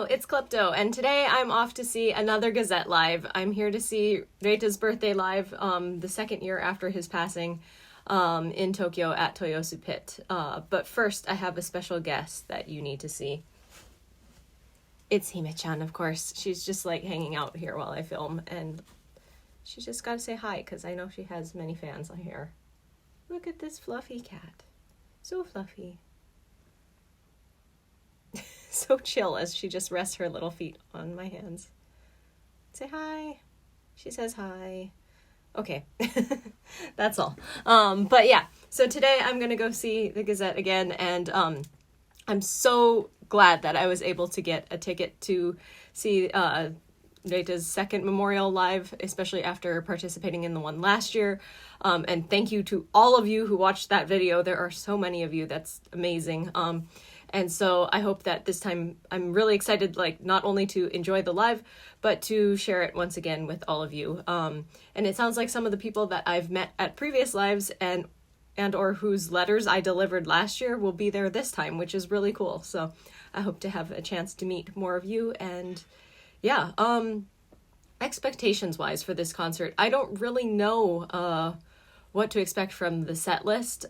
Hello, it's Klepto, and today I'm off to see another Gazette live. I'm here to see Reita's birthday live, the second year after his passing, in Tokyo at Toyos Pit. But first, I have a special guest that you need to see. It's Hime-chan, of course. She's just like hanging out here while I film, and she's just got to say hi, because I know she has many fans on here. Look at this fluffy cat. So fluffy. So chill as she just rests her little feet on my hands. Say hi. She says hi. Okay, that's all. But yeah, so today I'm going to go see the Gazette again, and I'm so glad that I was able to get a ticket to see Reita's second memorial live, especially after participating in the one last year. And thank you to all of you who watched that video. There are so many of you. That's amazing. And so I hope that this time I'm really excited, like, not only to enjoy the live, but to share it once again with all of you. And it sounds like some of the people that I've met at previous lives and or whose letters I delivered last year will be there this time, which is really cool. So I hope to have a chance to meet more of you. And yeah, expectations wise for this concert, I don't really know what to expect from the set list.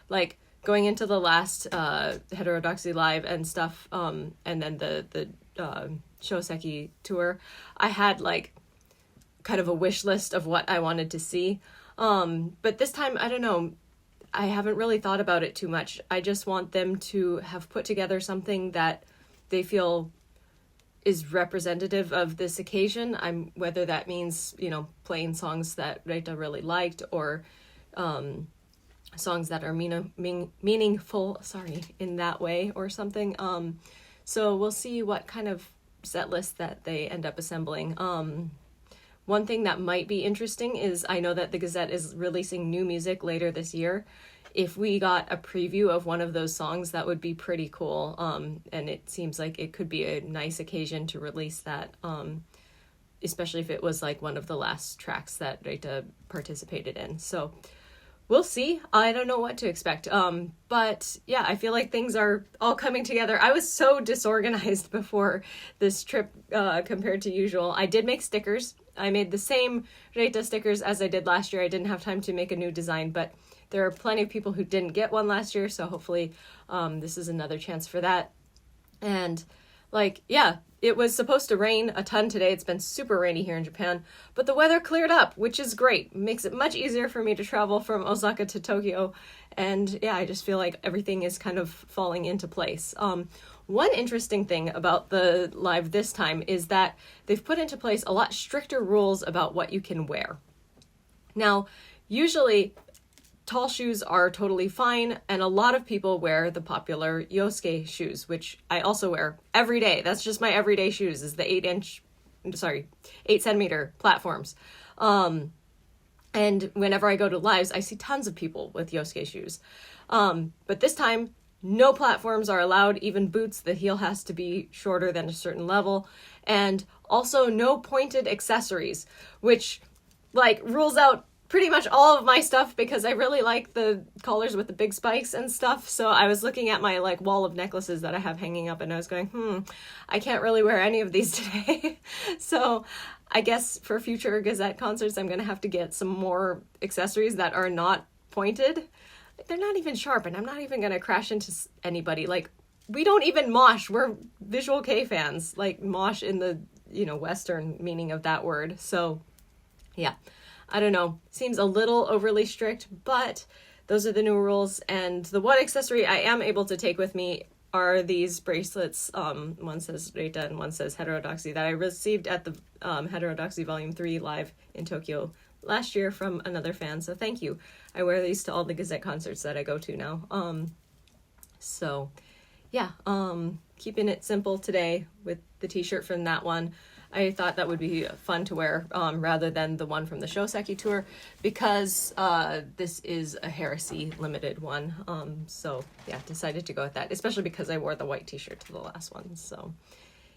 Like, going into the last Heterodoxy Live and stuff, and then the Shoseki tour, I had like kind of a wish list of what I wanted to see. But this time, I don't know, I haven't really thought about it too much. I just want them to have put together something that they feel is representative of this occasion. Whether that means, you know, playing songs that Reita really liked, or songs that are meaningful, in that way or something. So we'll see what kind of set list that they end up assembling. One thing that might be interesting is I know that the Gazette is releasing new music later this year. If we got a preview of one of those songs, that would be pretty cool. And it seems like it could be a nice occasion to release that, especially if it was like one of the last tracks that Reita participated in. So we'll see. I don't know what to expect. But yeah, I feel like things are all coming together. I was so disorganized before this trip compared to usual. I did make stickers. I made the same Reita stickers as I did last year. I didn't have time to make a new design, but there are plenty of people who didn't get one last year, so hopefully this is another chance for that. And like, yeah, it was supposed to rain a ton today. It's been super rainy here in Japan, but the weather cleared up, which is great. It makes it much easier for me to travel from Osaka to Tokyo. And yeah, I just feel like everything is kind of falling into place. One interesting thing about the live this time is that they've put into place a lot stricter rules about what you can wear. Now, usually tall shoes are totally fine, and a lot of people wear the popular Yosuke shoes, which I also wear every day. That's just my everyday shoes, is the 8 centimeter platforms. And whenever I go to lives, I see tons of people with Yosuke shoes. But this time, no platforms are allowed, even boots. The heel has to be shorter than a certain level. And also no pointed accessories, which like rules out pretty much all of my stuff, because I really like the collars with the big spikes and stuff. So I was looking at my like wall of necklaces that I have hanging up, and I was going, I can't really wear any of these today. So I guess for future Gazette concerts, I'm going to have to get some more accessories that are not pointed. They're not even sharp, and I'm not even going to crash into anybody. Like, we don't even mosh. We're visual K fans, like mosh in the, Western meaning of that word. So yeah. I don't know, seems a little overly strict, but those are the new rules. And the one accessory I am able to take with me are these bracelets. One says Reita and one says Heterodoxy, that I received at the Heterodoxy Volume 3 live in Tokyo last year from another fan. So thank you. I wear these to all the Gazette concerts that I go to now. So yeah, keeping it simple today with the t-shirt from that one. I thought that would be fun to wear rather than the one from the Shoseki tour, because this is a Heresy limited one. So yeah, decided to go with that, especially because I wore the white t-shirt to the last one. So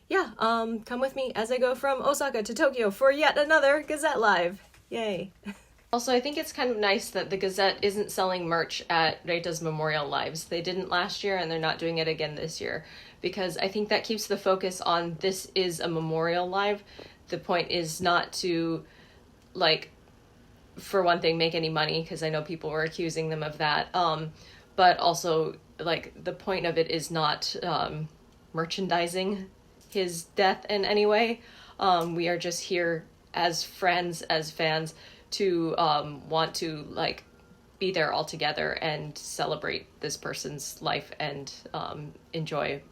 yeah, come with me as I go from Osaka to Tokyo for yet another Gazette Live. Yay. Also, I think it's kind of nice that the Gazette isn't selling merch at Reita's Memorial Lives. They didn't last year, and they're not doing it again this year, because I think that keeps the focus on this is a memorial live. The point is not to, like, for one thing, make any money, because I know people were accusing them of that. But also, like, the point of it is not merchandising his death in any way. We are just here as friends, as fans, to want to, like, be there all together and celebrate this person's life and enjoy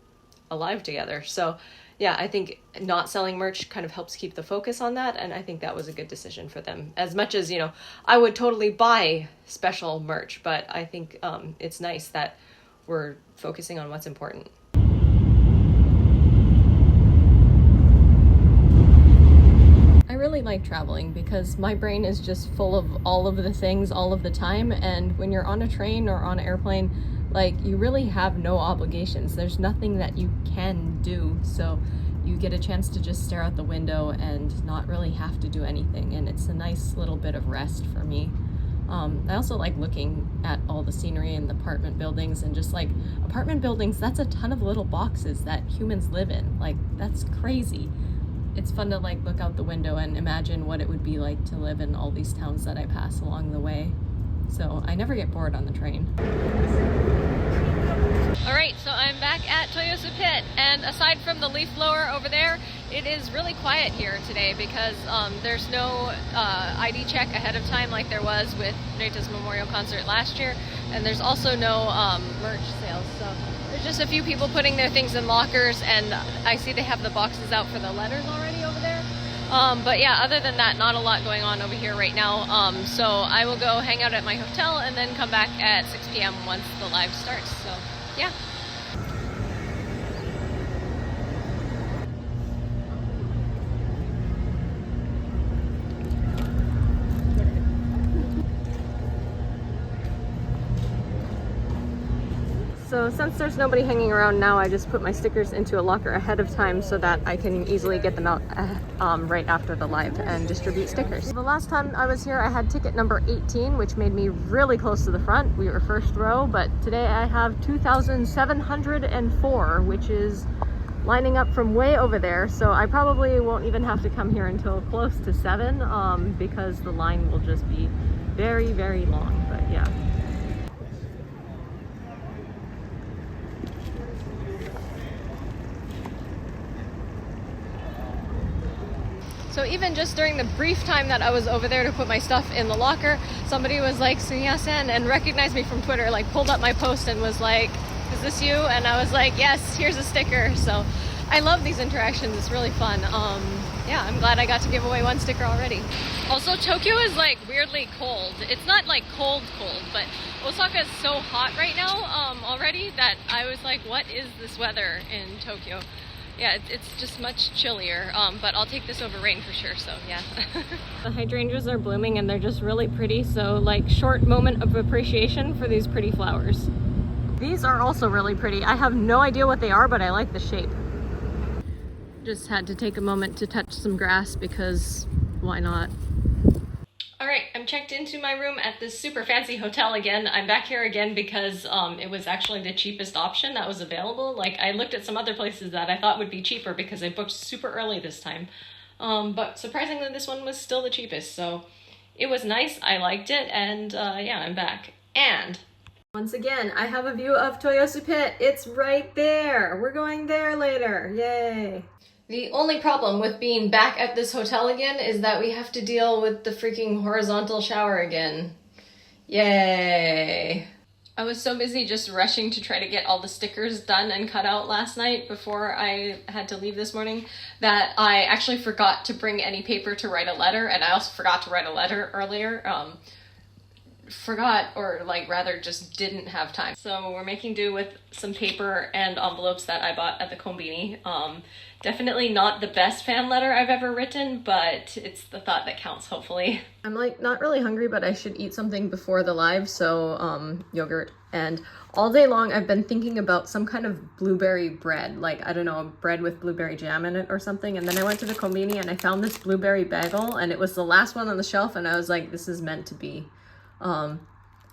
a live together. So yeah, I think not selling merch kind of helps keep the focus on that, and I think that was a good decision for them. As much as, you know, I would totally buy special merch, but I think it's nice that we're focusing on what's important. I really like traveling because my brain is just full of all of the things all of the time, and when you're on a train or on an airplane, like, you really have no obligations. There's nothing that you can do, so you get a chance to just stare out the window and not really have to do anything, and it's a nice little bit of rest for me. I also like looking at all the scenery and the apartment buildings, and just, like, apartment buildings, that's a ton of little boxes that humans live in. Like, that's crazy. It's fun to, like, look out the window and imagine what it would be like to live in all these towns that I pass along the way. So I never get bored on the train. All right, so I'm back at Toyos Pit, and aside from the leaf blower over there, it is really quiet here today because there's no ID check ahead of time like there was with Reita's memorial concert last year, and there's also no merch sales. So there's just a few people putting their things in lockers, and I see they have the boxes out for the letters already over there. But yeah, other than that, not a lot going on over here right now. So I will go hang out at my hotel and then come back at 6 p.m. once the live starts. So yeah. So since there's nobody hanging around now, I just put my stickers into a locker ahead of time so that I can easily get them out right after the live and distribute stickers. The last time I was here, I had ticket number 18, which made me really close to the front. We were first row, but today I have 2,704, which is lining up from way over there. So I probably won't even have to come here until close to 7 because the line will just be very, very long, but yeah. So even just during the brief time that I was over there to put my stuff in the locker, somebody was like, "Sunya-sen," and recognized me from Twitter, like pulled up my post and was like, "Is this you?" And I was like, "Yes, here's a sticker." So I love these interactions. It's really fun. Yeah, I'm glad I got to give away one sticker already. Also, Tokyo is like weirdly cold. It's not like cold, but Osaka is so hot right now already that I was like, what is this weather in Tokyo? Yeah, it's just much chillier, but I'll take this over rain for sure, so yeah. The hydrangeas are blooming and they're just really pretty, so like short moment of appreciation for these pretty flowers. These are also really pretty. I have no idea what they are, but I like the shape. Just had to take a moment to touch some grass because why not? All right, I'm checked into my room at this super fancy hotel again. I'm back here again because it was actually the cheapest option that was available. Like, I looked at some other places that I thought would be cheaper because I booked super early this time. But surprisingly, this one was still the cheapest. So it was nice, I liked it, and yeah, I'm back. And once again, I have a view of Toyos Pit. It's right there. We're going there later. Yay. The only problem with being back at this hotel again is that we have to deal with the freaking horizontal shower again. Yay. I was so busy just rushing to try to get all the stickers done and cut out last night before I had to leave this morning that I actually forgot to bring any paper to write a letter, and I also forgot to write a letter earlier. Forgot, or like rather just didn't have time. So we're making do with some paper and envelopes that I bought at the Konbini. Definitely not the best fan letter I've ever written, but it's the thought that counts, hopefully. I'm like not really hungry, but I should eat something before the live, so yogurt. And all day long I've been thinking about some kind of blueberry bread, like, I don't know, bread with blueberry jam in it or something. And then I went to the Konbini and I found this blueberry bagel, and it was the last one on the shelf, and I was like, this is meant to be. And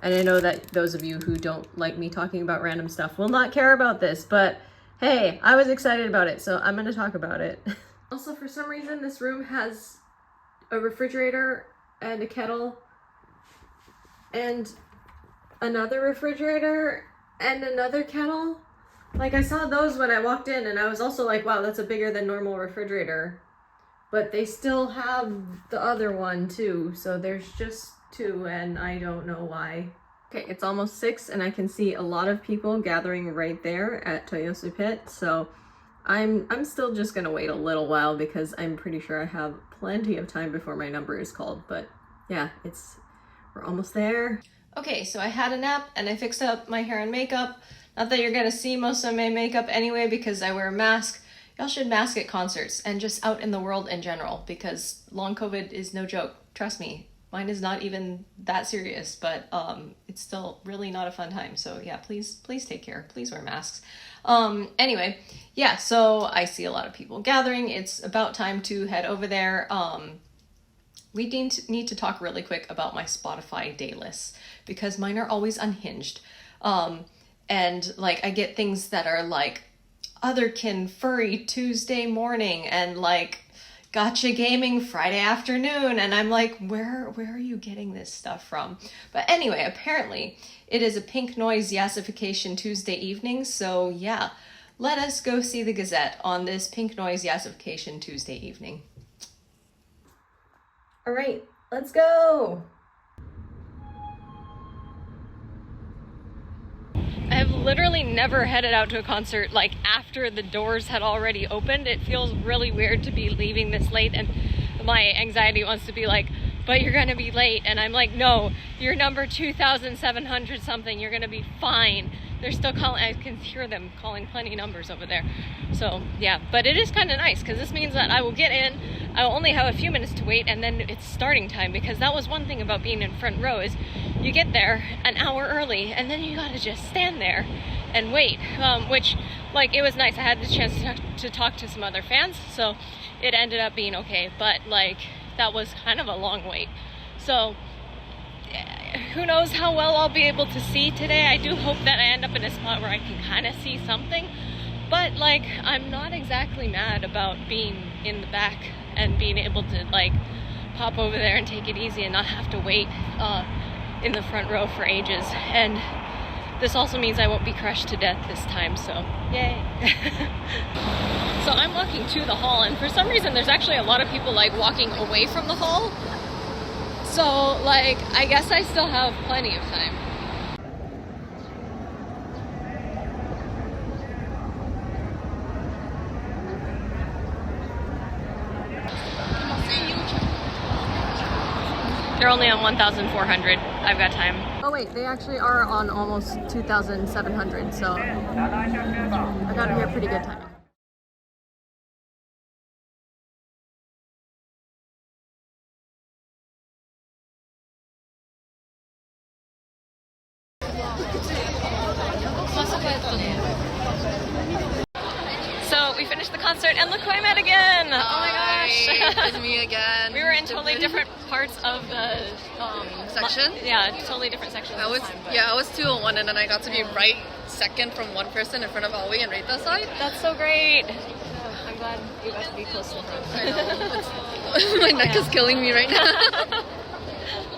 I know that those of you who don't like me talking about random stuff will not care about this, but Hey, I was excited about it, so I'm gonna talk about it. Also, for some reason, this room has a refrigerator and a kettle and another refrigerator and another kettle. Like, I saw those when I walked in, and I was also like, wow, that's a bigger than normal refrigerator. But they still have the other one too, so there's just two, and I don't know why. Okay, it's almost 6, and I can see a lot of people gathering right there at Toyos Pit, so I'm still just gonna wait a little while because I'm pretty sure I have plenty of time before my number is called, but yeah, we're almost there. Okay, so I had a nap and I fixed up my hair and makeup. Not that you're gonna see most of my makeup anyway because I wear a mask. Y'all should mask at concerts and just out in the world in general because long COVID is no joke. Trust me, mine is not even that serious, but it's still really not a fun time. So yeah, please take care. Please wear masks. Anyway, yeah, so I see a lot of people gathering. It's about time to head over there. We need to talk really quick about my Spotify day lists because mine are always unhinged. And like I get things that are like Otherkin Furry Tuesday morning and like Gotcha Gaming Friday afternoon, and I'm like, where are you getting this stuff from? But anyway, apparently it is a Pink Noise Yassification Tuesday evening, so yeah, let us go see the Gazette on this Pink Noise Yassification Tuesday evening. All right, let's go. I have literally never headed out to a concert like after the doors had already opened. It feels really weird to be leaving this late, and my anxiety wants to be like, but you're gonna be late, and I'm like, no, you're number 2,700 something, you're gonna be fine. They're still calling, I can hear them calling plenty numbers over there. So yeah, but it is kind of nice because this means that I will get in, I will only have a few minutes to wait, and then it's starting time, because that was one thing about being in front row is you get there an hour early and then you gotta just stand there and wait, which like it was nice. I had the chance to talk to some other fans, so it ended up being okay, but like that was kind of a long wait. So who knows how well I'll be able to see today. I do hope that I end up in a spot where I can kind of see something, but like I'm not exactly mad about being in the back and being able to like pop over there and take it easy and not have to wait in the front row for ages. And this also means I won't be crushed to death this time, so yay. So I'm walking to the hall, and for some reason there's actually a lot of people like walking away from the hall. So like I guess I still have plenty of time. They're only on 1,400. I've got time. Oh wait, they actually are on almost 2,700, so I got here pretty good timing. So we finished the concert and look who I met again! Oh my gosh! It's me again. We were in totally different parts of the section. Yeah, totally different sections. I was I was 201, and then I got to be right second from one person in front of Aoi and Reita side. That's so great. I'm glad you got to be close to her. I know. My neck is killing me right now.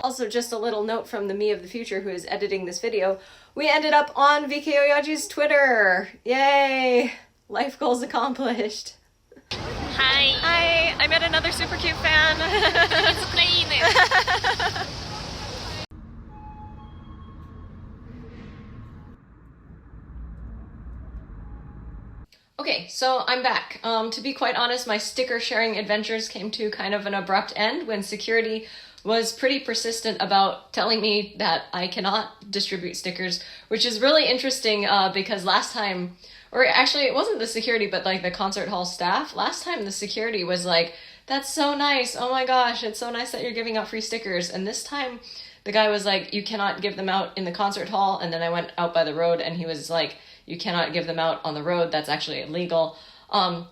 Also, just a little note from the me of the future who is editing this video. We ended up on VK Oyaji's Twitter. Yay! Life goals accomplished. Hi. Hi! I met another super cute fan. It's Ukraine. Okay, so I'm back. To be quite honest, my sticker sharing adventures came to kind of an abrupt end when security was pretty persistent about telling me that I cannot distribute stickers, which is really interesting because last time, or actually it wasn't the security, but like the concert hall staff, last time the security was like, that's so nice, oh my gosh, it's so nice that you're giving out free stickers. And this time the guy was like, you cannot give them out in the concert hall. And then I went out by the road and he was like, you cannot give them out on the road, that's actually illegal.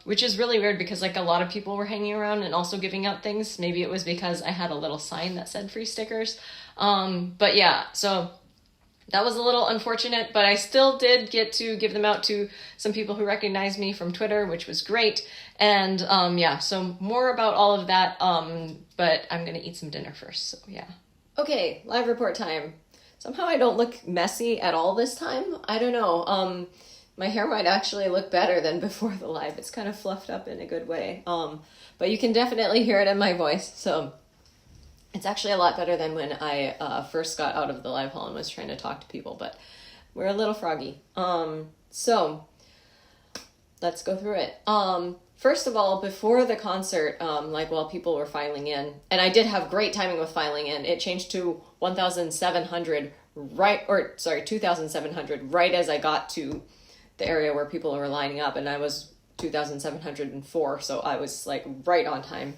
Which is really weird because like a lot of people were hanging around and also giving out things. Maybe it was because I had a little sign that said free stickers. But yeah, so that was a little unfortunate, but I still did get to give them out to some people who recognized me from Twitter, which was great. And yeah, so more about all of that, but I'm gonna eat some dinner first, so yeah. Okay, live report time. Somehow I don't look messy at all this time. I don't know. My hair might actually look better than before the live. It's kind of fluffed up in a good way. But you can definitely hear it in my voice, so it's actually a lot better than when I first got out of the live hall and was trying to talk to people, but we're a little froggy. So let's go through it. First of all, before the concert, like while people were filing in, and I did have great timing with filing in, it changed to 1,700 2,700 right as I got to the area where people were lining up, and I was 2,704, so I was like right on time.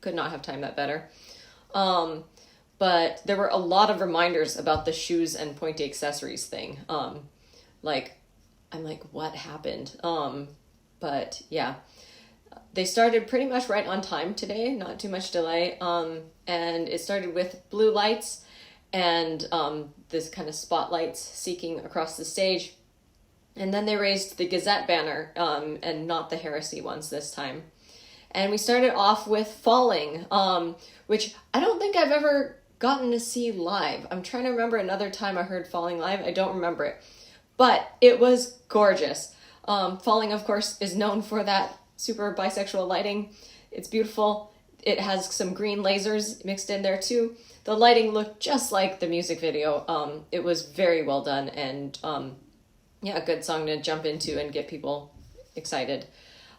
Could not have timed that better. But there were a lot of reminders about the shoes and pointy accessories thing. Like, I'm like, what happened? But yeah, they started pretty much right on time today, not too much delay. And it started with blue lights and this kind of spotlights seeking across the stage. And then they raised the Gazette banner, and not the Heresy ones this time. And we started off with Falling, which I don't think I've ever gotten to see live. I'm trying to remember another time I heard Falling live. I don't remember it. But it was gorgeous. Falling, of course, is known for that super bisexual lighting. It's beautiful. It has some green lasers mixed in there too. The lighting looked just like the music video. It was very well done, and yeah, a good song to jump into and get people excited.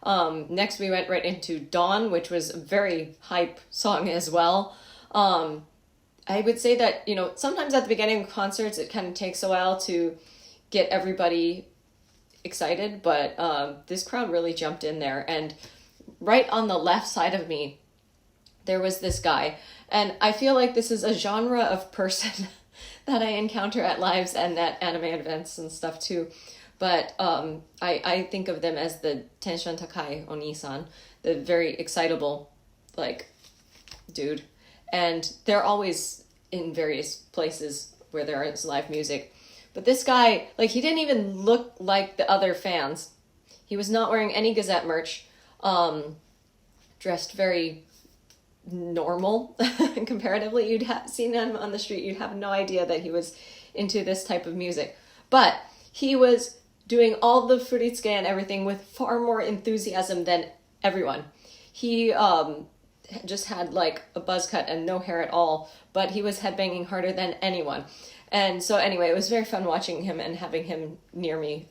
Next we went right into Dawn, which was a very hype song as well. I would say that, you know, sometimes at the beginning of concerts, it kind of takes a while to get everybody excited, but this crowd really jumped in there. And right on the left side of me, there was this guy. And I feel like this is a genre of person that I encounter at lives and at anime events and stuff too. But I think of them as the Tenshan Takai Onisan, the very excitable, like, dude. And they're always in various places where there is live music. But this guy, like, he didn't even look like the other fans. He was not wearing any Gazette merch, dressed very normal comparatively. You'd have seen him on the street, you'd have no idea that he was into this type of music. But he was doing all the furitsuke and everything with far more enthusiasm than everyone. He just had like a buzz cut and no hair at all, but he was headbanging harder than anyone. And so anyway, it was very fun watching him and having him near me,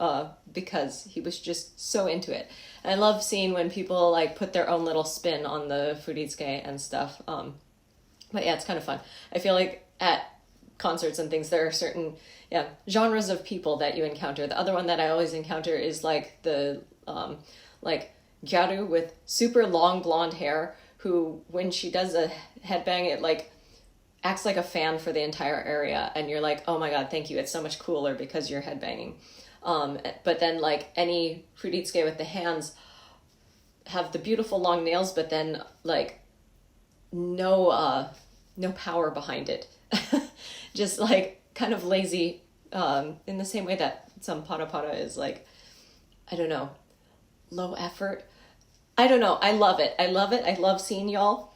because he was just so into it. And I love seeing when people like put their own little spin on the furitsuke and stuff. But yeah, it's kind of fun. I feel like at concerts and things, there are certain genres of people that you encounter. The other one that I always encounter is like the like gyaru with super long blonde hair, who when she does a headbang, it like acts like a fan for the entire area, and you're like, oh my god, thank you, it's so much cooler because you're headbanging. But then like any furitsuke with the hands have the beautiful long nails, but then like no power behind it. Just like kind of lazy, in the same way that some para is like, I don't know, low effort. I don't know. I love it. I love seeing y'all.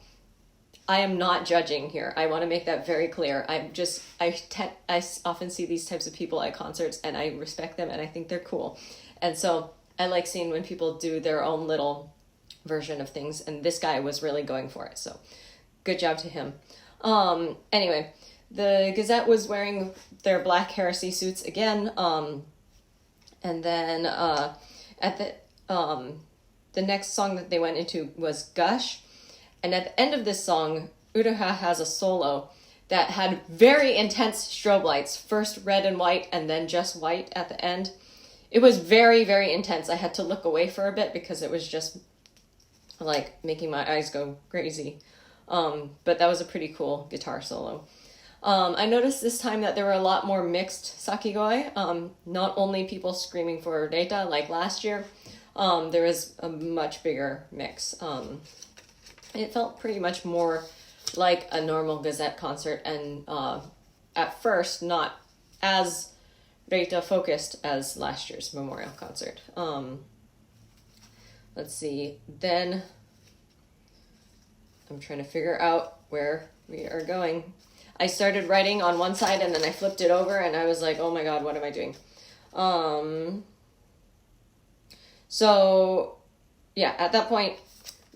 I am not judging here. I want to make that very clear. I often see these types of people at concerts, and I respect them, and I think they're cool. And so I like seeing when people do their own little version of things, and this guy was really going for it. So good job to him. Anyway, the Gazette was wearing their black Heresy suits again. And then at the next song that they went into was Gush. And at the end of this song, Uruha has a solo that had very intense strobe lights. First red and white, and then just white at the end. It was very, very intense. I had to look away for a bit because it was just like making my eyes go crazy. But that was a pretty cool guitar solo. I noticed this time that there were a lot more mixed sakigoi. Not only people screaming for Reita like last year. There was a much bigger mix. It felt pretty much more like a normal Gazette concert, and at first not as Reita focused as last year's memorial concert. Let's see. Then I'm trying to figure out where we are going. I started writing on one side and then I flipped it over and I was like, oh my god, what am I doing? So yeah, at that point,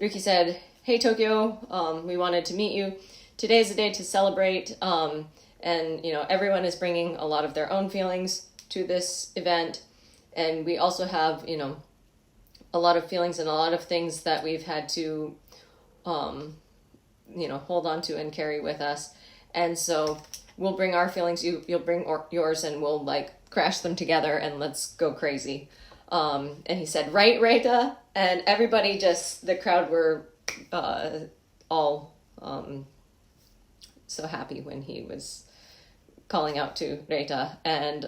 Ruki said, hey Tokyo, we wanted to meet you. Today's the day to celebrate, and you know, everyone is bringing a lot of their own feelings to this event, and we also have, you know, a lot of feelings and a lot of things that we've had to, you know, hold on to and carry with us, and so we'll bring our feelings, you'll bring yours, and we'll like crash them together and let's go crazy. And he said, right, Reita? And everybody just, the crowd were all so happy when he was calling out to Reita. And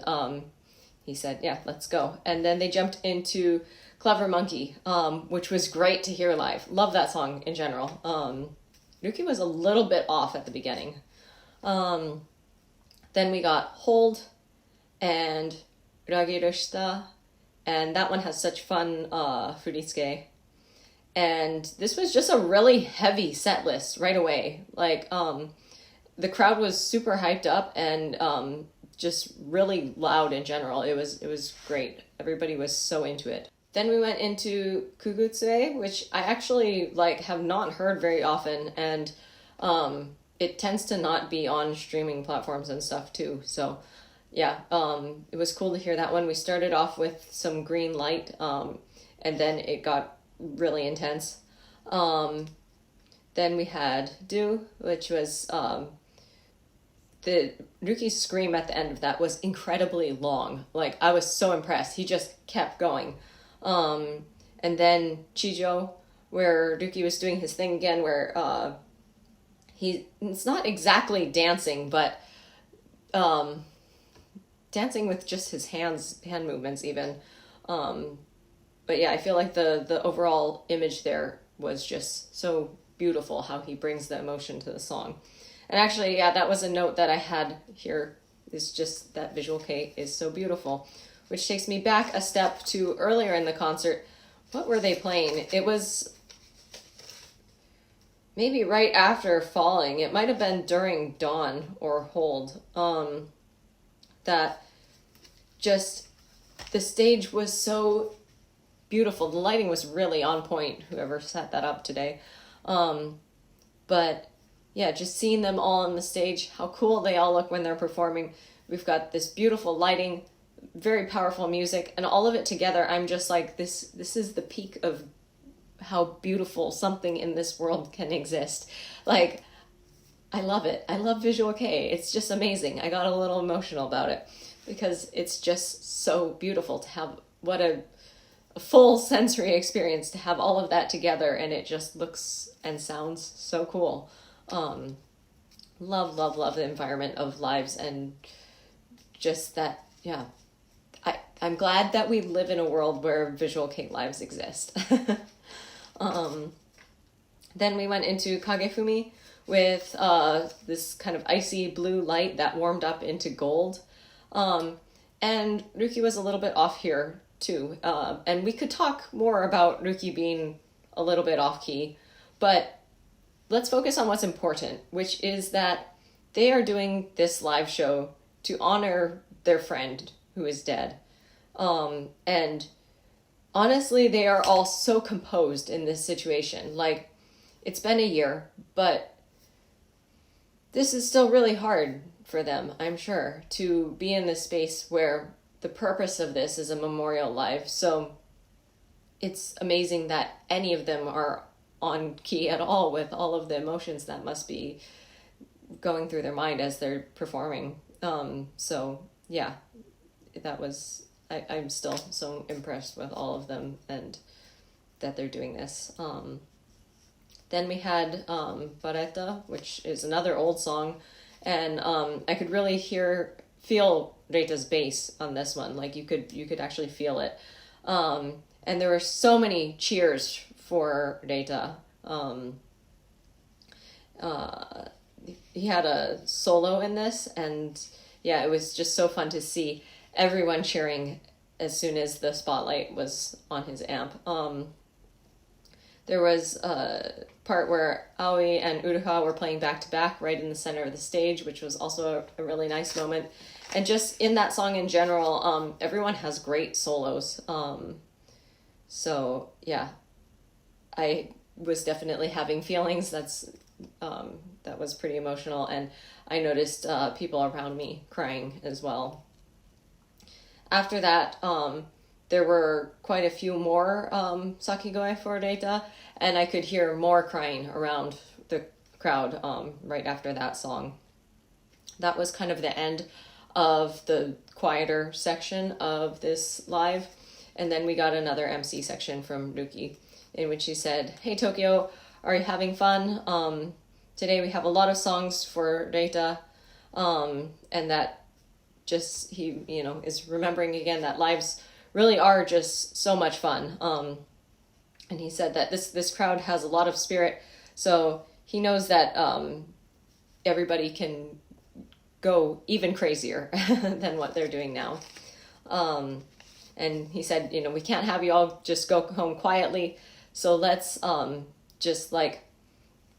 he said, yeah, let's go. And then they jumped into Clever Monkey, which was great to hear live. Love that song in general. Ruki was a little bit off at the beginning. Then we got Hold and Ragirushita, and that one has such fun furitsuke. And this was just a really heavy set list right away. Like, the crowd was super hyped up and just really loud in general. It was great. Everybody was so into it. Then we went into Kugutsue, which I actually like have not heard very often, and it tends to not be on streaming platforms and stuff too. So yeah, it was cool to hear that one. We started off with some green light, and then it got really intense. Then we had Do, which was the Ruki's scream at the end of that was incredibly long. Like, I was so impressed. He just kept going. And then Chijo, where Ruki was doing his thing again, where it's not exactly dancing, but dancing with just his hand movements even. But yeah, I feel like the overall image there was just so beautiful, how he brings the emotion to the song. And actually, yeah, that was a note that I had here, is just that visual kei is so beautiful, which takes me back a step to earlier in the concert. What were they playing? It was maybe right after Falling. It might have been during Dawn or Hold. That just, the stage was so beautiful. The lighting was really on point, whoever set that up today. But yeah, just seeing them all on the stage, how cool they all look when they're performing. We've got this beautiful lighting, very powerful music, and all of it together, I'm just like, this is the peak of how beautiful something in this world can exist. Like, I love it. I love visual kei. It's just amazing. I got a little emotional about it because it's just so beautiful to have, what a full sensory experience to have all of that together, and it just looks and sounds so cool. Love the environment of lives, and just that, yeah. I'm glad that we live in a world where visual kei lives exist. Then we went into Kagefumi with this kind of icy blue light that warmed up into gold. And Ruki was a little bit off here too. And we could talk more about Ruki being a little bit off key, but let's focus on what's important, which is that they are doing this live show to honor their friend who is dead. And honestly, they are all so composed in this situation. Like, it's been a year, but this is still really hard for them, I'm sure, to be in this space where the purpose of this is a memorial live. So it's amazing that any of them are on key at all with all of the emotions that must be going through their mind as they're performing. So yeah, that was, I'm still so impressed with all of them and that they're doing this. Then we had Baretta, which is another old song, and I could really feel Reita's bass on this one. Like, you could actually feel it. And there were so many cheers for Reita. He had a solo in this, and yeah, it was just so fun to see everyone cheering as soon as the spotlight was on his amp. There was a part where Aoi and Uruha were playing back to back right in the center of the stage, which was also a really nice moment. And just in that song in general, everyone has great solos. So yeah, I was definitely having feelings. That was pretty emotional, and I noticed people around me crying as well. After that, there were quite a few more Sakigoe for Reita, and I could hear more crying around the crowd right after that song. That was kind of the end of the quieter section of this live, and then we got another MC section from Ruki, in which he said, "Hey Tokyo, are you having fun? Today we have a lot of songs for Reita," and that just, he, is remembering again that lives really are just so much fun. And he said that this crowd has a lot of spirit, so he knows that everybody can go even crazier than what they're doing now. And he said, we can't have you all just go home quietly, so let's just like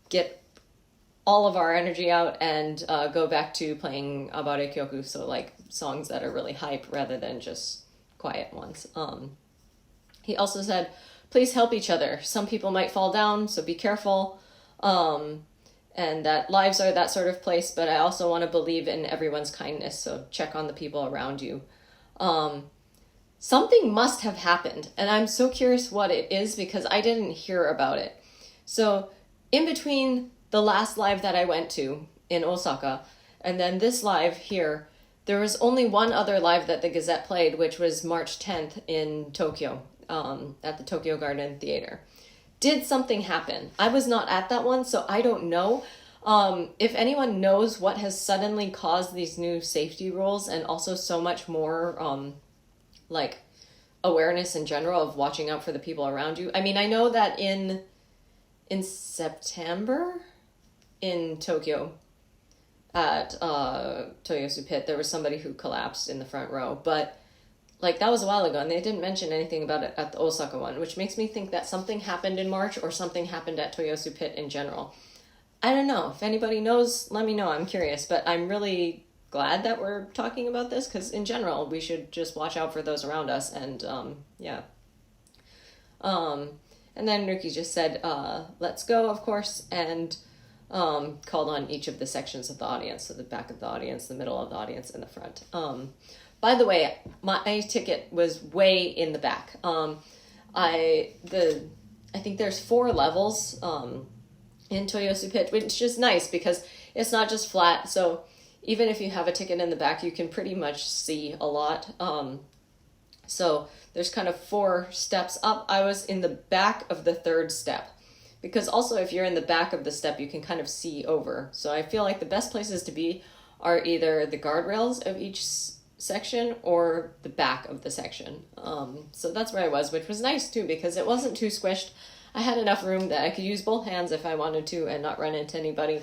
get all of our energy out and go back to playing abare kyoku, so like songs that are really hype rather than just quiet ones. He also said, please help each other. Some people might fall down, so be careful. And that lives are that sort of place, but I also want to believe in everyone's kindness, so check on the people around you. Something must have happened, and I'm so curious what it is because I didn't hear about it. So in between the last live that I went to in Osaka and then this live here, there was only one other live that the Gazette played, which was March 10th in Tokyo, at the Tokyo Garden Theater. Did something happen? I was not at that one, so I don't know. If anyone knows what has suddenly caused these new safety rules and also so much more like awareness in general of watching out for the people around you. I mean, I know that in September in Tokyo at Toyos Pit, there was somebody who collapsed in the front row, but like that was a while ago and they didn't mention anything about it at the Osaka one, which makes me think that something happened in March or something happened at Toyos Pit in general. I don't know. If anybody knows, let me know. I'm curious, but I'm really glad that we're talking about this because in general, we should just watch out for those around us. And yeah. And then Ruki just said, let's go, of course, and called on each of the sections of the audience. So the back of the audience, the middle of the audience, and the front. By the way, my ticket was way in the back. I think there's 4 levels in Toyosu Pit, which is nice because it's not just flat. So even if you have a ticket in the back, you can pretty much see a lot. So there's kind of 4 steps up. I was in the back of the 3rd step because also if you're in the back of the step, you can kind of see over. So I feel like the best places to be are either the guardrails of each section or the back of the section. So that's where I was, which was nice too because it wasn't too squished. I had enough room that I could use both hands if I wanted to and not run into anybody.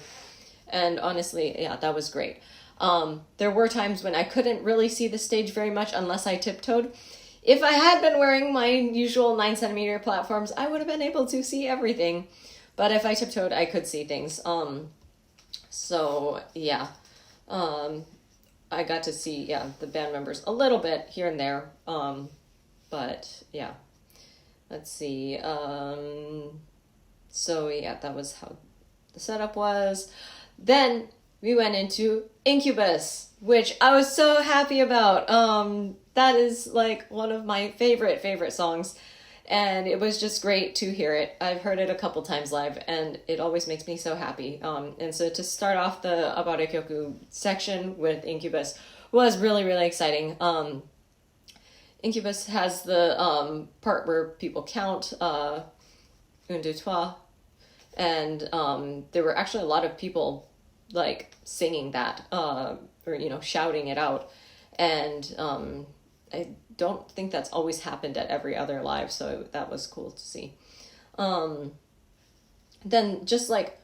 And honestly, yeah, that was great. There were times when I couldn't really see the stage very much unless I tiptoed. If I had been wearing my usual 9cm platforms, I would have been able to see everything. But if I tiptoed, I could see things. So yeah, I got to see, the band members a little bit here and there. But yeah, let's see. So yeah, that was how the setup was. Then we went into Incubus, which I was so happy about. That is like one of my favorite songs, and it was just great to hear it. I've heard it a couple times live, and it always makes me so happy. And so to start off the Abare Kyoku section with Incubus was really, really exciting. Incubus has the part where people count, un, deux, trois, and there were actually a lot of people like singing that, or shouting it out, and I don't think that's always happened at every other live, so that was cool to see. Then just like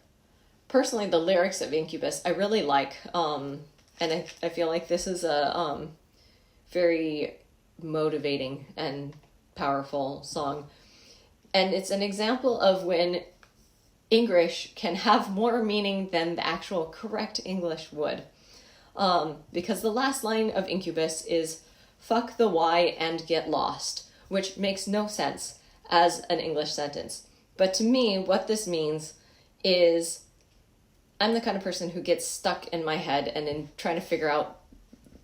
personally the lyrics of Incubus I really like. And I feel like this is a very motivating and powerful song. And it's an example of when English can have more meaning than the actual correct English would. Because the last line of Incubus is, fuck the why and get lost, which makes no sense as an English sentence. But to me, what this means is I'm the kind of person who gets stuck in my head and in trying to figure out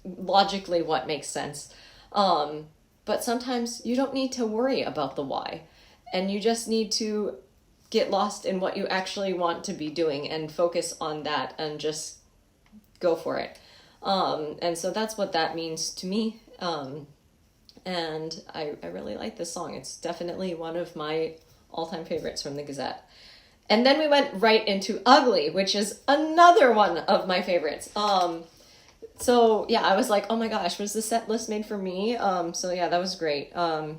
logically what makes sense. But sometimes you don't need to worry about the why, and you just need to get lost in what you actually want to be doing and focus on that and just go for it. And so that's what that means to me. And I really like this song. It's definitely one of my all-time favorites from the Gazette. And then we went right into Ugly, which is another one of my favorites. So yeah, I was like, oh my gosh, was the set list made for me? So yeah, that was great. The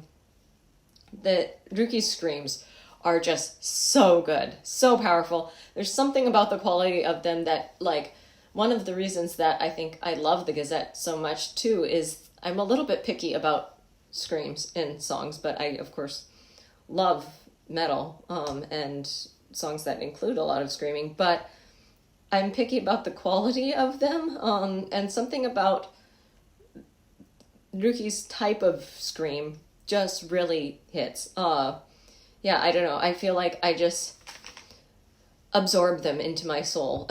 Ruki's screams are just so good, so powerful. There's something about the quality of them that, like, one of the reasons that I think I love the Gazette so much too is I'm a little bit picky about screams in songs, but I of course love metal and songs that include a lot of screaming, but I'm picky about the quality of them, and something about Ruki's type of scream just really hits. Yeah, I don't know. I feel like I just absorb them into my soul.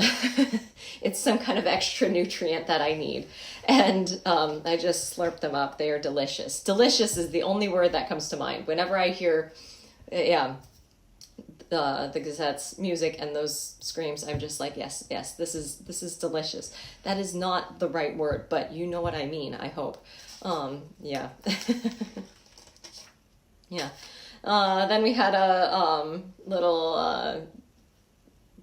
It's some kind of extra nutrient that I need. And I just slurp them up. They are delicious. Delicious is the only word that comes to mind. Whenever I hear, the Gazette's music and those screams, I'm just like, yes, this is delicious. That is not the right word, but you know what I mean, I hope. Yeah. Yeah. Then we had a little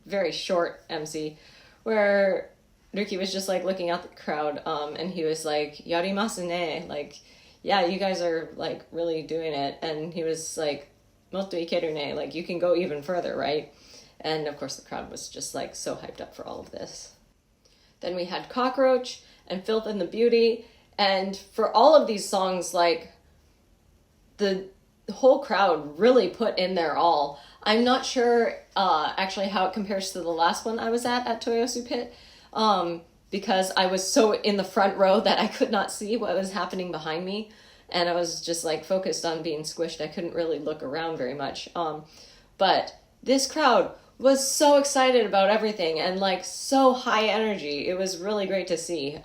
very short MC where Ruki was just like looking at the crowd, and he was like, yarimasu ne, like, yeah, you guys are like really doing it. And he was like, motto ikeru ne, like, you can go even further, right? And of course the crowd was just like so hyped up for all of this. Then we had Cockroach and Filth and the Beauty, and for all of these songs, like, the whole crowd really put in their all. I'm not sure actually how it compares to the last one I was at Toyos Pit, because I was so in the front row that I could not see what was happening behind me, and I was just like focused on being squished. I couldn't really look around very much. But this crowd was so excited about everything and like so high energy. It was really great to see.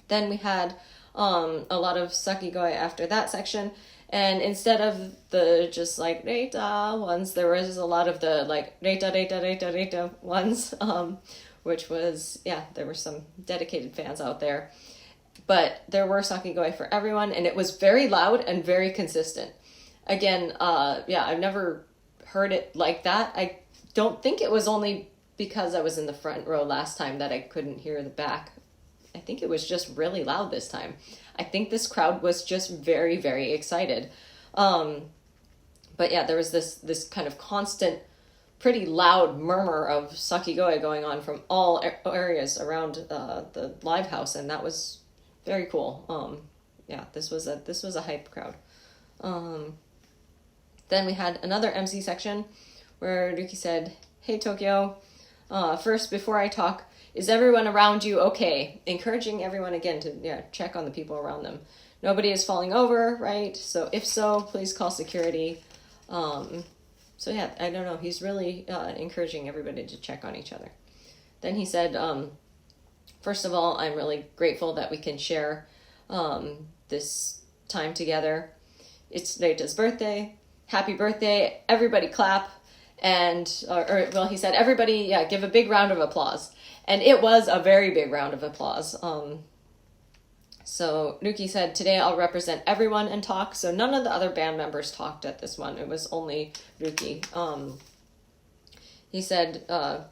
Then we had a lot of Sakigoi after that section. And instead of the just like Reita ones, there was a lot of the like Reita ones, which was, yeah, there were some dedicated fans out there. But there were Sakigoi for everyone, and it was very loud and very consistent. Again, yeah, I've never heard it like that. I don't think it was only because I was in the front row last time that I couldn't hear the back. I think it was just really loud this time. I think this crowd was just very, very excited. But yeah, there was this kind of constant, pretty loud murmur of Sakigoi going on from all areas around the live house, and that was very cool. Yeah, this was a hype crowd. Then we had another MC section where Ruki said, "Hey Tokyo, first before I talk, is everyone around you okay?" Encouraging everyone again to check on the people around them. Nobody is falling over, right? So if so, please call security. So yeah, I don't know. He's really encouraging everybody to check on each other. Then he said, first of all, I'm really grateful that we can share this time together. It's Reita's birthday. Happy birthday. Everybody clap. And, well, he said, everybody, give a big round of applause. And it was a very big round of applause. So Ruki said, today I'll represent everyone and talk. So none of the other band members talked at this one. It was only Ruki. He said, a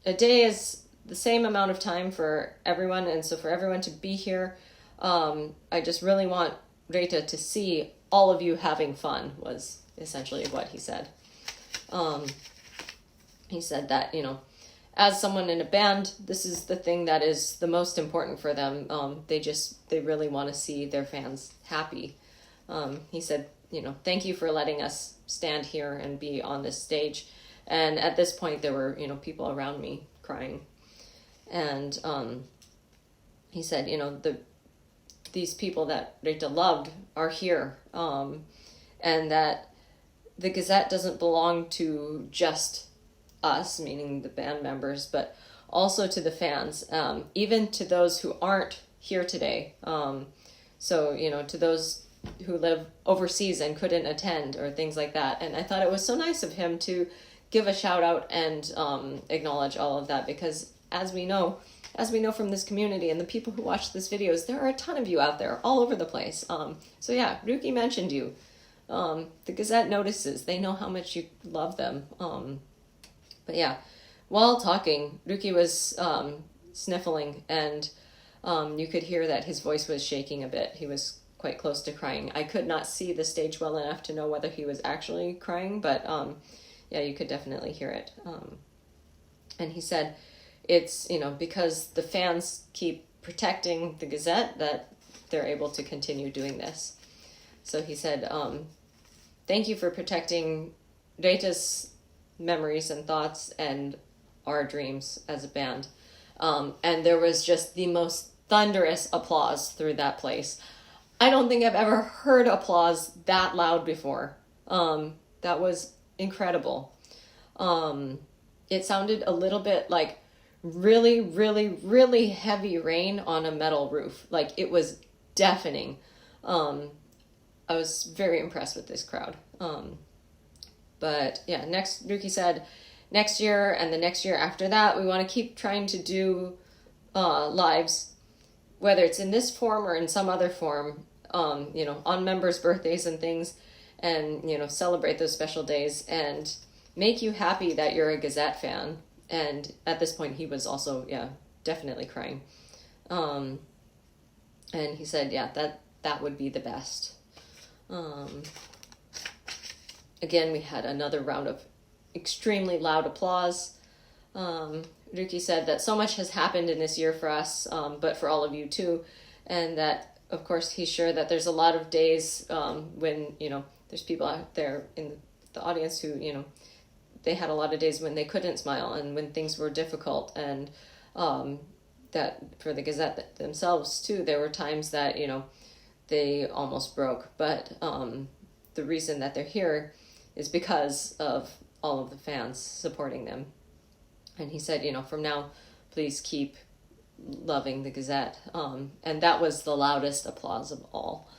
day is the same amount of time for everyone. And so for everyone to be here, I just really want Reita to see all of you having fun, was essentially what he said. He said that, as someone in a band, this is the thing that is the most important for them. They really want to see their fans happy. He said, thank you for letting us stand here and be on this stage. And at this point, there were, people around me crying. And he said, these people that Reita loved are here. And that the Gazette doesn't belong to just us, meaning the band members, but also to the fans, even to those who aren't here today. So, to those who live overseas and couldn't attend or things like that. And I thought it was so nice of him to give a shout out and acknowledge all of that, because as we know from this community and the people who watch this videos, there are a ton of you out there all over the place. So yeah, Ruki mentioned you. The Gazette notices. They know how much you love them. But yeah, while talking, Ruki was sniffling, and you could hear that his voice was shaking a bit. He was quite close to crying. I could not see the stage well enough to know whether he was actually crying, but yeah, you could definitely hear it. And he said it's, because the fans keep protecting the Gazette that they're able to continue doing this. So he said, thank you for protecting Reita's memories and thoughts and our dreams as a band. And there was just the most thunderous applause through that place. I don't think I've ever heard applause that loud before. That was incredible. It sounded a little bit like really, really, really heavy rain on a metal roof. Like, it was deafening. I was very impressed with this crowd. But yeah, Ruki said, next year and the next year after that, we want to keep trying to do lives, whether it's in this form or in some other form, on members' birthdays and things, and, celebrate those special days and make you happy that you're a Gazette fan. And at this point, he was also, definitely crying. And he said, that would be the best. Again, we had another round of extremely loud applause. Ruki said that so much has happened in this year for us, but for all of you too. And that, of course, he's sure that there's a lot of days when, there's people out there in the audience who, they had a lot of days when they couldn't smile and when things were difficult. And that for the Gazette themselves too, there were times that, they almost broke. But the reason that they're here is because of all of the fans supporting them. And he said, from now, please keep loving the Gazette. And that was the loudest applause of all.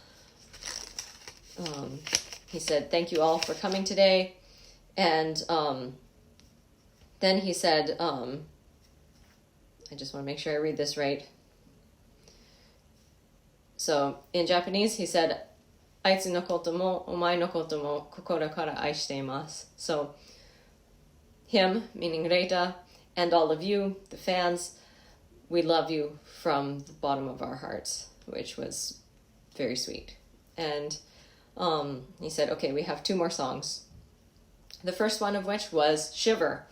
He said, thank you all for coming today. And then he said, I just want to make sure I read this right. So in Japanese, he said, Aitsu no koto mo, omae no koto mo, kokoro kara aishite imasu. So him, meaning Reita, and all of you, the fans, we love you from the bottom of our hearts, which was very sweet. And he said, okay, we have 2 more songs. The first one of which was Shiver.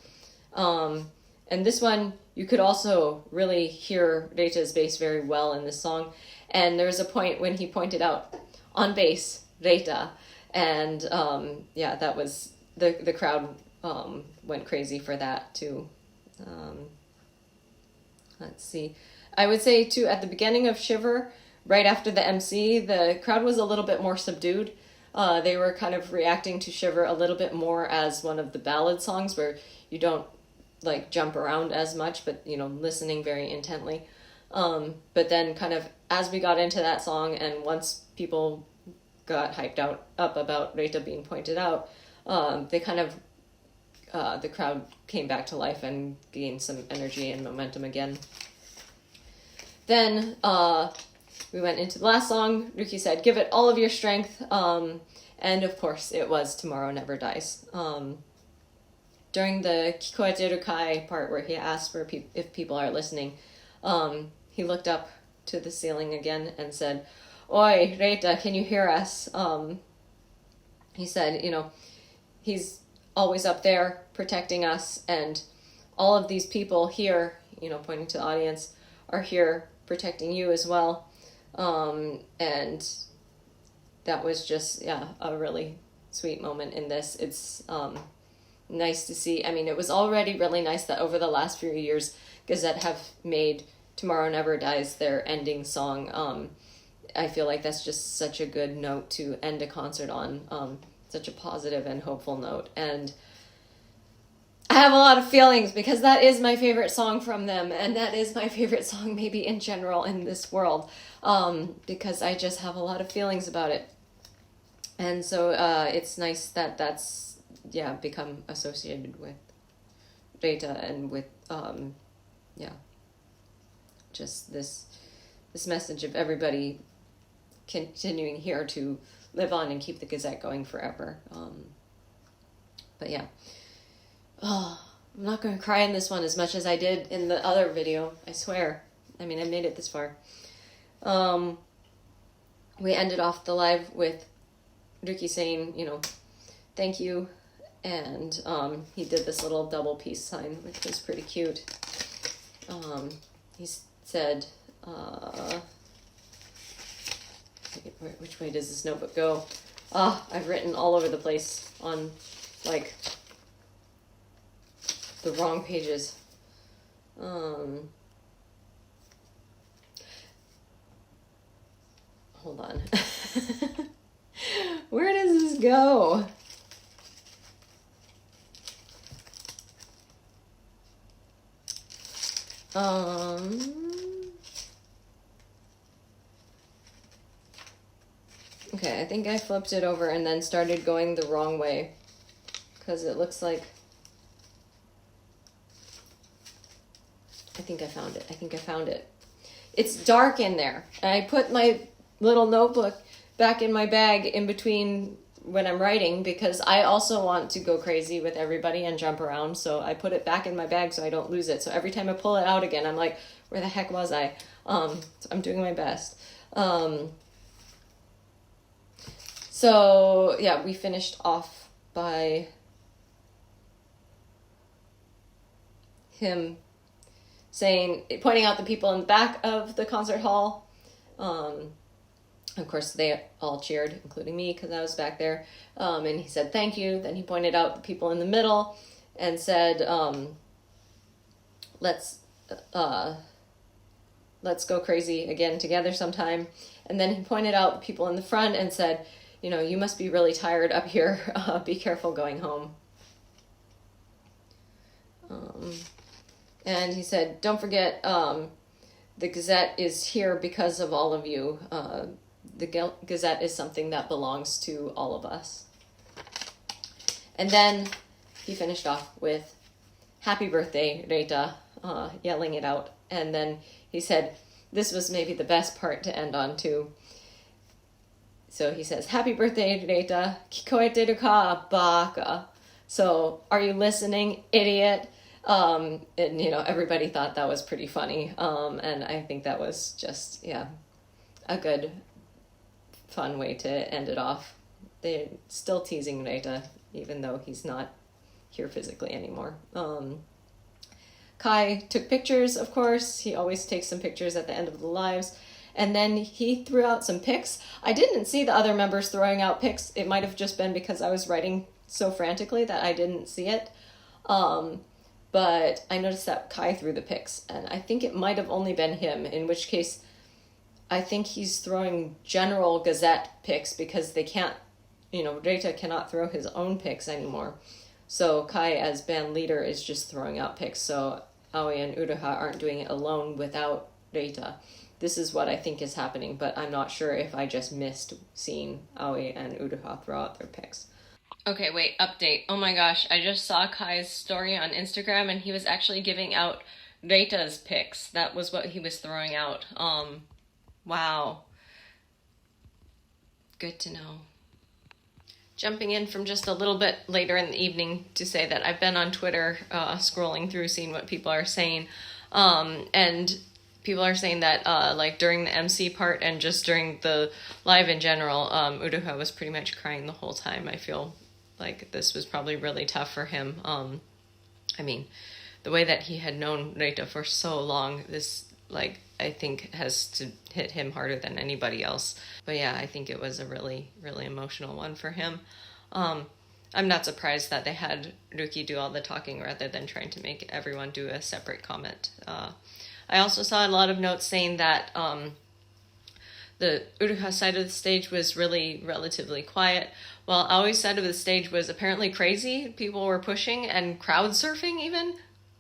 And this one, you could also really hear Reita's bass very well in this song. And there was a point when he pointed out, on bass, Reita. And that was, the crowd went crazy for that too. Let's see. I would say too, at the beginning of Shiver, right after the MC, the crowd was a little bit more subdued. They were kind of reacting to Shiver a little bit more as one of the ballad songs where you don't jump around as much, but listening very intently. But then kind of as we got into that song, and once people got hyped up about Reita being pointed out, they kind of the crowd came back to life and gained some energy and momentum again. Then we went into the last song. Ruki said, give it all of your strength. And of course, it was Tomorrow Never Dies. During the Kikoeteru Kai part where he asked for if people are listening, he looked up to the ceiling again and said, Oi, Reita, can you hear us? He said, he's always up there protecting us, and all of these people here, pointing to the audience, are here protecting you as well. And that was just, a really sweet moment in this. It's nice to see. I mean, it was already really nice that over the last few years, Gazette have made Tomorrow Never Dies their ending song. I feel like that's just such a good note to end a concert on, such a positive and hopeful note. And I have a lot of feelings because that is my favorite song from them, and that is my favorite song maybe in general in this world, because I just have a lot of feelings about it. And so it's nice that that's become associated with Reita and with just this message of everybody continuing here to live on and keep the Gazette going forever. But yeah. Oh, I'm not going to cry in this one as much as I did in the other video, I swear. I mean, I made it this far. We ended off the live with Ricky saying, thank you. And he did this little double peace sign, which was pretty cute. He said, which way does this notebook go? I've written all over the place on, the wrong pages. Hold on. Where does this go? Okay, I think I flipped it over and then started going the wrong way, because it looks like I think I found it. It's dark in there. And I put my little notebook back in my bag in between when I'm writing, because I also want to go crazy with everybody and jump around. So I put it back in my bag so I don't lose it. So every time I pull it out again, I'm like, where the heck was I? So I'm doing my best. So yeah, we finished off by him pointing out the people in the back of the concert hall. Of course, they all cheered, including me, because I was back there. And he said, thank you. Then he pointed out the people in the middle and said, let's go crazy again together sometime. And then he pointed out the people in the front and said, you must be really tired up here. Be careful going home. And he said, don't forget, the Gazette is here because of all of you. The Gazette is something that belongs to all of us. And then he finished off with, happy birthday, Reita, yelling it out. And then he said, this was maybe the best part to end on too. So he says, happy birthday, Reita, kikoeteru ka, baka. So, are you listening, idiot? And everybody thought that was pretty funny. And I think that was just, a good, fun way to end it off. They're still teasing Reita, even though he's not here physically anymore. Kai took pictures, of course. He always takes some pictures at the end of the lives. And then he threw out some pics. I didn't see the other members throwing out pics. It might have just been because I was writing so frantically that I didn't see it. But I noticed that Kai threw the pics, and I think it might have only been him, in which case I think he's throwing general Gazette pics because they can't, Reita cannot throw his own pics anymore. So Kai, as band leader, is just throwing out pics. So Aoi and Uruha aren't doing it alone without Reita. This is what I think is happening, but I'm not sure if I just missed seeing Aoi and Uruha throw out their pics. Okay, wait, update. Oh my gosh, I just saw Kai's story on Instagram, and he was actually giving out Reita's pics. That was what he was throwing out. Wow. Good to know. Jumping in from just a little bit later in the evening to say that I've been on Twitter scrolling through, seeing what people are saying. And people are saying that during the MC part and just during the live in general, Uruha was pretty much crying the whole time. I feel like this was probably really tough for him. the way that he had known Reita for so long, this, like, I think has to hit him harder than anybody else. But yeah, I think it was a really, really emotional one for him. I'm not surprised that they had Ruki do all the talking rather than trying to make everyone do a separate comment. I also saw a lot of notes saying that the Uruha side of the stage was really relatively quiet, while Aoi's side of the stage was apparently crazy. People were pushing and crowd surfing even.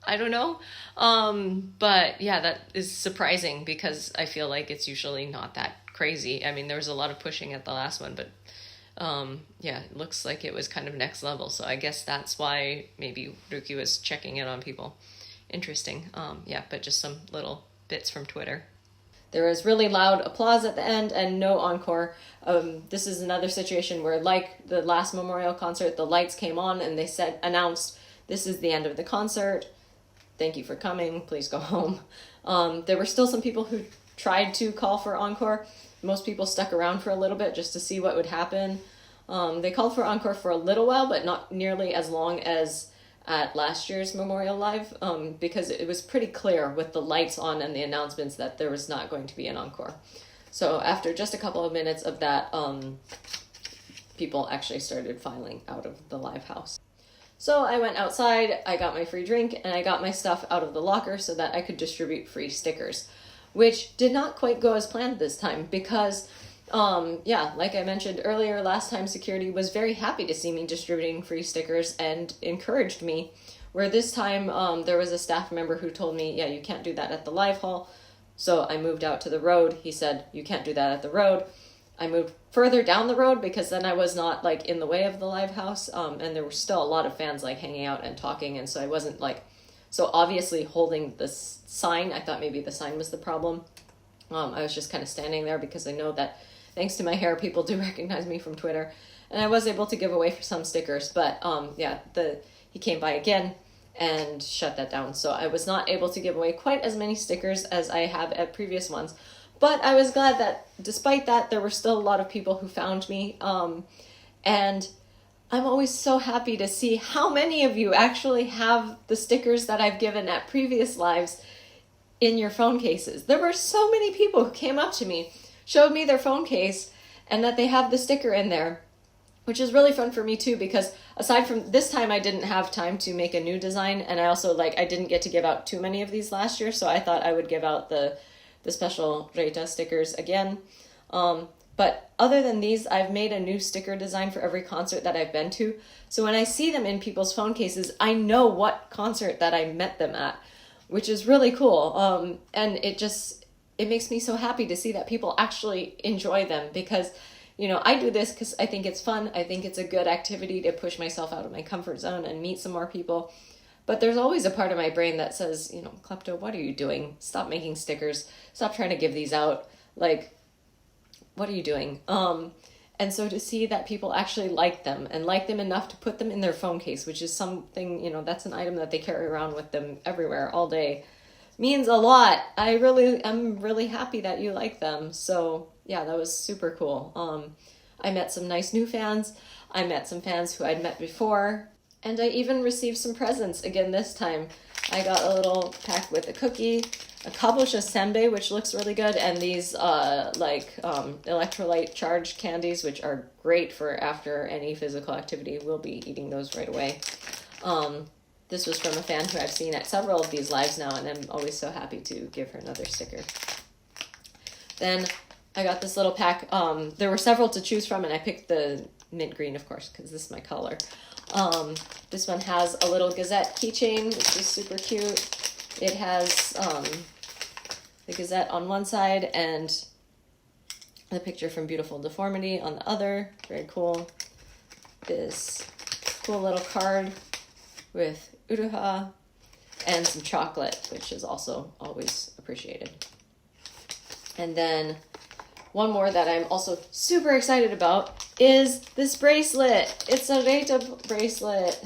I don't know. But yeah, that is surprising because I feel like it's usually not that crazy. I mean, there was a lot of pushing at the last one, but yeah, it looks like it was kind of next level. So I guess that's why maybe Ruki was checking in on people. Interesting. Yeah, but just some little bits from Twitter. There was really loud applause at the end and no encore. This is another situation where, like the last memorial concert, the lights came on and they announced, this is the end of the concert. Thank you for coming. Please go home. There were still some people who tried to call for encore. Most people stuck around for a little bit just to see what would happen. They called for encore for a little while, but not nearly as long as at last year's Memorial Live, because it was pretty clear with the lights on and the announcements that there was not going to be an encore. So after just a couple of minutes of that, people actually started filing out of the live house. So I went outside, I got my free drink, and I got my stuff out of the locker so that I could distribute free stickers, which did not quite go as planned this time because, yeah, like I mentioned earlier, last time security was very happy to see me distributing free stickers and encouraged me, where this time there was a staff member who told me, yeah, you can't do that at the live hall. So I moved out to the road. He said, you can't do that at the road. I moved further down the road because then I was not like in the way of the live house, and there were still a lot of fans like hanging out and talking, and so I wasn't like so obviously holding the sign. I thought maybe the sign was the problem. I was just kind of standing there because I know that thanks to my hair, people do recognize me from Twitter, and I was able to give away some stickers, but yeah, he came by again and shut that down, so I was not able to give away quite as many stickers as I have at previous ones. But I was glad that despite that, there were still a lot of people who found me. And I'm always so happy to see how many of you actually have the stickers that I've given at previous lives in your phone cases. There were so many people who came up to me, showed me their phone case, and that they have the sticker in there, which is really fun for me too, because aside from this time, I didn't have time to make a new design. And I also I didn't get to give out too many of these last year. So I thought I would give out the special Reita stickers again. But other than these, I've made a new sticker design for every concert that I've been to. So when I see them in people's phone cases, I know what concert that I met them at, which is really cool. And it makes me so happy to see that people actually enjoy them because, you know, I do this because I think it's fun. I think it's a good activity to push myself out of my comfort zone and meet some more people. But there's always a part of my brain that says, you know, Klepto, what are you doing? Stop making stickers. Stop trying to give these out. Like, what are you doing? And so to see that people actually like them and like them enough to put them in their phone case, which is something, you know, that's an item that they carry around with them everywhere all day, means a lot. I'm really happy that you like them. So yeah, that was super cool. I met some nice new fans. I met some fans who I'd met before. And I even received some presents again this time. I got a little pack with a cookie, a kabosha senbei, which looks really good, and these electrolyte charged candies, which are great for after any physical activity. We'll be eating those right away. This was from a fan who I've seen at several of these lives now, and I'm always so happy to give her another sticker. Then I got this little pack. There were several to choose from, and I picked the mint green, of course, because this is my color. This one has a little Gazette keychain, which is super cute. It has the Gazette on one side and the picture from Beautiful Deformity on the other. Very cool. This cool little card with Uruha and some chocolate, which is also always appreciated. And then one more that I'm also super excited about is this bracelet. It's a Reita bracelet.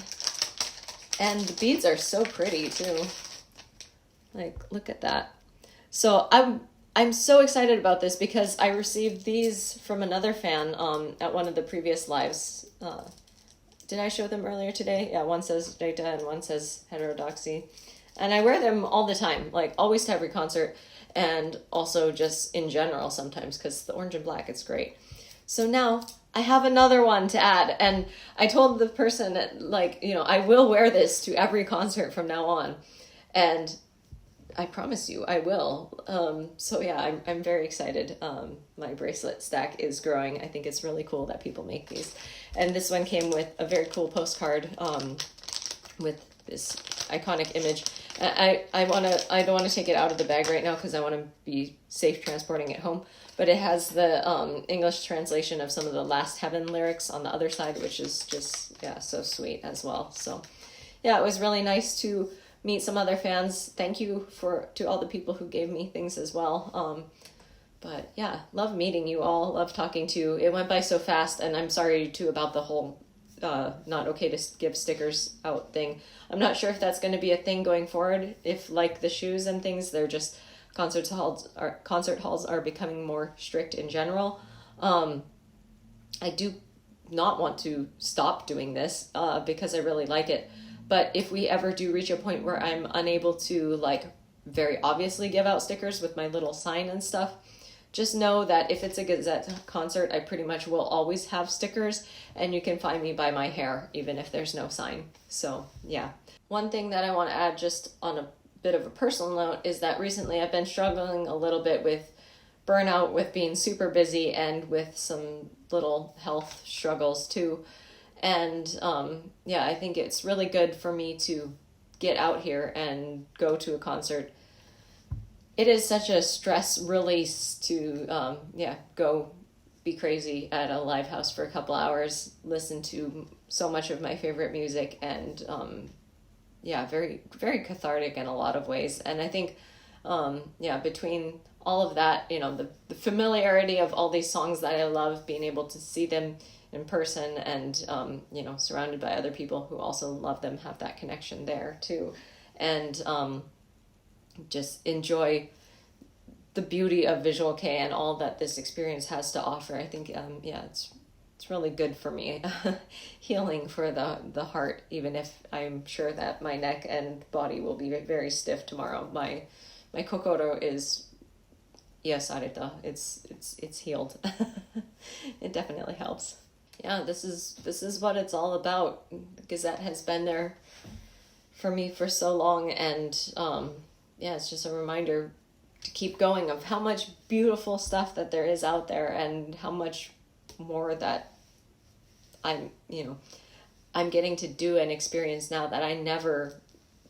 And the beads are so pretty too. Like, look at that. So I'm so excited about this because I received these from another fan at one of the previous lives. Did I show them earlier today? Yeah, one says Reita and one says Heterodoxy. And I wear them all the time, like always to every concert, and also just in general sometimes, because the orange and black, it's great. So now I have another one to add, and I told the person that, like, you know, I will wear this to every concert from now on, and I promise you I will. So yeah, I'm very excited. My bracelet stack is growing. I think it's really cool that people make these. And this one came with a very cool postcard with this iconic image. I don't want to take it out of the bag right now because I want to be safe transporting it home. But it has the English translation of some of the Last Heaven lyrics on the other side, which is just, yeah, so sweet as well. So yeah, it was really nice to meet some other fans. Thank you to all the people who gave me things as well. But yeah, love meeting you all. Love talking to you. It went by so fast, and I'm sorry too about the whole not okay to give stickers out thing. I'm not sure if that's going to be a thing going forward. If, like the shoes and things, they're just concert halls are becoming more strict in general. I do not want to stop doing this because I really like it. But if we ever do reach a point where I'm unable to, like, very obviously give out stickers with my little sign and stuff, just know that if it's a Gazette concert, I pretty much will always have stickers, and you can find me by my hair, even if there's no sign. So, yeah. One thing that I want to add just on a bit of a personal note is that recently I've been struggling a little bit with burnout, with being super busy, and with some little health struggles too. And yeah, I think it's really good for me to get out here and go to a concert. It is such a stress release to go be crazy at a live house for a couple hours, listen to so much of my favorite music, and very, very cathartic in a lot of ways. And I think between all of that, you know, the familiarity of all these songs that I love, being able to see them in person, and surrounded by other people who also love them, have that connection there too, and just enjoy the beauty of Visual K and all that this experience has to offer. I think it's really good for me, healing for the heart, even if I'm sure that my neck and body will be very stiff tomorrow. My kokoro is Reita. It's healed. It definitely helps. Yeah, this is what it's all about. Gazette has been there for me for so long, and it's just a reminder to keep going of how much beautiful stuff that there is out there, and how much more that I'm getting to do and experience now that I never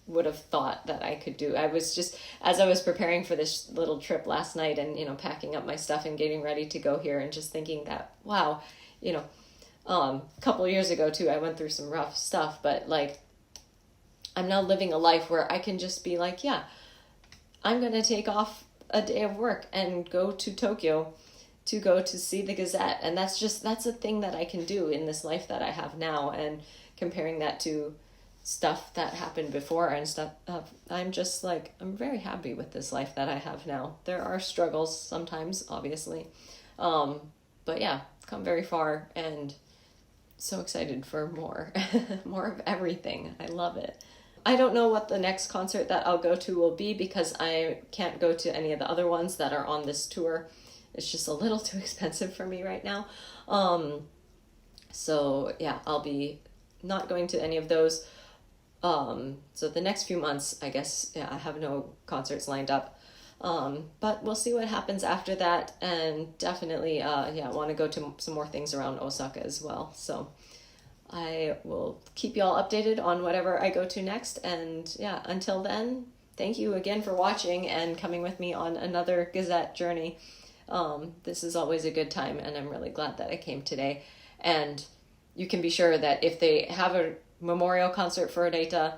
would have thought that I could do. I was just, as I was preparing for this little trip last night, and packing up my stuff and getting ready to go here, and just thinking that, wow, a couple of years ago too, I went through some rough stuff, but like, I'm now living a life where I can just be like, yeah, I'm going to take off a day of work and go to Tokyo to go to see the Gazette. And that's a thing that I can do in this life that I have now. And comparing that to stuff that happened before and stuff, I'm just like, I'm very happy with this life that I have now. There are struggles sometimes, obviously. But yeah, come very far, and so excited for more, more of everything. I love it. I don't know what the next concert that I'll go to will be, because I can't go to any of the other ones that are on this tour. It's just a little too expensive for me right now. So yeah, I'll be not going to any of those. So the next few months, I guess, I have no concerts lined up. But we'll see what happens after that, and definitely, I want to go to some more things around Osaka as well. So I will keep y'all updated on whatever I go to next. And yeah, until then, thank you again for watching and coming with me on another Gazette journey. This is always a good time, and I'm really glad that I came today. And you can be sure that if they have a memorial concert for Reita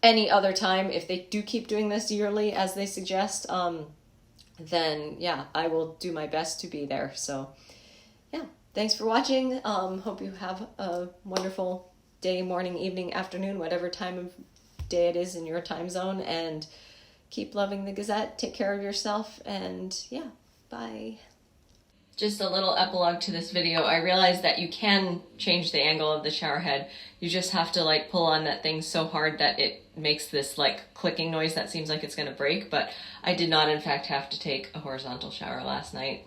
any other time, if they do keep doing this yearly as they suggest, then yeah, I will do my best to be there. So yeah, thanks for watching. Hope you have a wonderful day, morning, evening, afternoon, whatever time of day it is in your time zone, and keep loving the Gazette. Take care of yourself, and yeah, bye. Just a little epilogue to this video. I realized that you can change the angle of the shower head. You just have to like pull on that thing so hard that it makes this like clicking noise that seems like it's gonna break, but I did not in fact have to take a horizontal shower last night.